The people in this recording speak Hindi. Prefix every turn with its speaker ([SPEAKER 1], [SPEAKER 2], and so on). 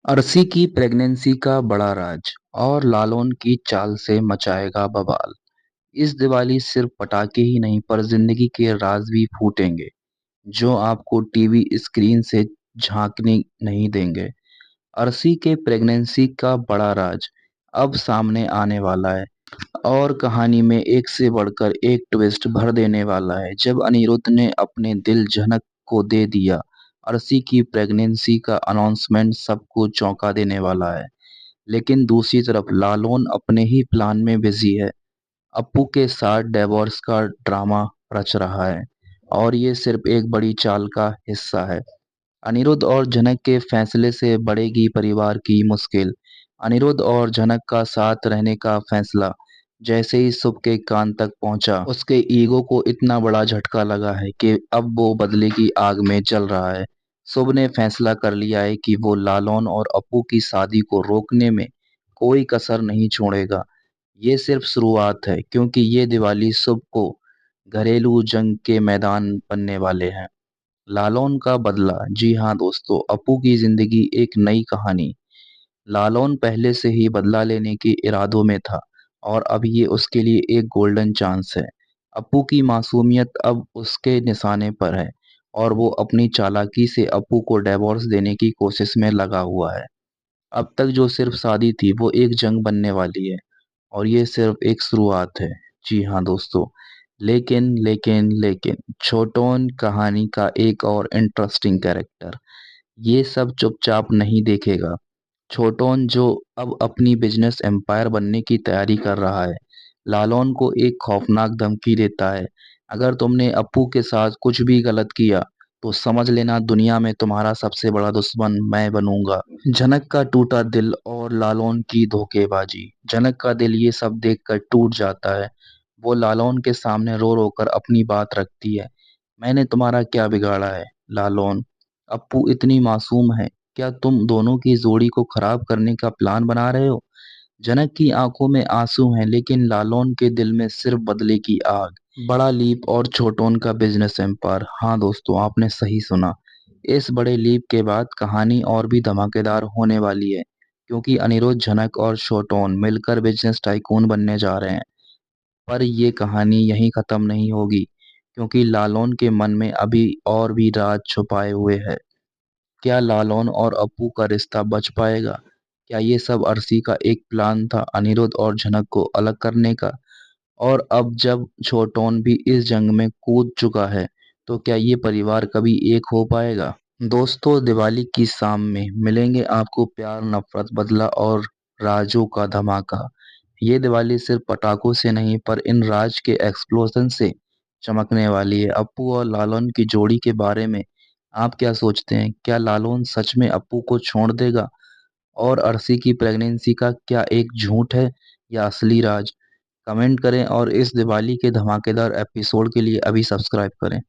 [SPEAKER 1] अर्शी की प्रेगनेंसी का बड़ा राज और लालौन की चाल से मचाएगा बवाल। इस दिवाली सिर्फ पटाखे ही नहीं पर जिंदगी के राज भी फूटेंगे जो आपको टीवी स्क्रीन से झांकने नहीं देंगे। अर्शी के प्रेगनेंसी का बड़ा राज अब सामने आने वाला है और कहानी में एक से बढ़कर एक ट्विस्ट भर देने वाला है। जब अनिरुद्ध ने अपने दिल झनक को दे दिया, अर्शी की प्रेगनेंसी का अनाउंसमेंट सबको चौंका देने वाला है। लेकिन दूसरी तरफ लालौन अपने ही प्लान में बिजी है। अप्पू के साथ डिवोर्स का ड्रामा रच रहा है और ये सिर्फ एक बड़ी चाल का हिस्सा है। अनिरुद्ध और झनक के फैसले से बढ़ेगी परिवार की मुश्किल। अनिरुद्ध और झनक का साथ रहने का फैसला जैसे ही शुभ के कान तक पहुंचा, उसके ईगो को इतना बड़ा झटका लगा है कि अब वो बदले की आग में जल रहा है। शुभ ने फैसला कर लिया है कि वो लालौन और अप्पू की शादी को रोकने में कोई कसर नहीं छोड़ेगा। ये सिर्फ शुरुआत है क्योंकि ये दिवाली शुभ को घरेलू जंग के मैदान बनने वाले हैं। लालौन का बदला। जी हाँ दोस्तों, अप्पू की जिंदगी एक नई कहानी। लालौन पहले से ही बदला लेने के इरादों में था और अब ये उसके लिए एक गोल्डन चांस है। अप्पू की मासूमियत अब उसके निशाने पर है और वो अपनी चालाकी से अप्पू को डिवोर्स देने की कोशिश में लगा हुआ है। अब तक जो सिर्फ शादी थी वो एक जंग बनने वाली है और ये सिर्फ एक शुरुआत है। जी हाँ दोस्तों, लेकिन छोटोन कहानी का एक और इंटरेस्टिंग कैरेक्टर। ये सब चुपचाप नहीं देखेगा। छोटोन जो अब अपनी बिजनेस एम्पायर बनने की तैयारी कर रहा है, लालौन को एक खौफनाक धमकी देता है। अगर तुमने अप्पू के साथ कुछ भी गलत किया तो समझ लेना दुनिया में तुम्हारा सबसे बड़ा दुश्मन मैं बनूंगा। जनक का टूटा दिल और लालौन की धोखेबाजी। जनक का दिल ये सब देखकर टूट जाता है। वो लालौन के सामने रो रो कर अपनी बात रखती है। मैंने तुम्हारा क्या बिगाड़ा है लालौन? अप्पू इतनी मासूम है, क्या तुम दोनों की जोड़ी को खराब करने का प्लान बना रहे हो? जनक की आंखों में आंसू हैं लेकिन लालौन के दिल में सिर्फ बदले की आग। बड़ा लीप और छोटोन का बिजनेस एम्पायर। हाँ दोस्तों, आपने सही सुना। इस बड़े लीप के बाद कहानी और भी धमाकेदार होने वाली है क्योंकि अनिरुद्ध, झनक और छोटोन मिलकर बिजनेस टाइकून बनने जा रहे हैं। पर ये कहानी यहीं खत्म नहीं होगी क्योंकि लालौन के मन में अभी और भी राज छुपाए हुए हैं। क्या लालौन और अप्पू का रिश्ता बच पाएगा? क्या ये सब अर्शी का एक प्लान था अनिरुद्ध और झनक को अलग करने का? और अब जब छोटोन भी इस जंग में कूद चुका है, तो क्या ये परिवार कभी एक हो पाएगा? दोस्तों, दिवाली की शाम में मिलेंगे आपको प्यार, नफरत, बदला और राजों का धमाका। ये दिवाली सिर्फ पटाखों से नहीं पर इन राज के एक्सप्लोजन से चमकने वाली है। अप्पू और लालौन की जोड़ी के बारे में आप क्या सोचते हैं? क्या लालौन सच में अप्पू को छोड़ देगा? और अर्शी की प्रेगनेंसी का क्या एक झूठ है या असली राज? कमेंट करें और इस दिवाली के धमाकेदार एपिसोड के लिए अभी सब्सक्राइब करें।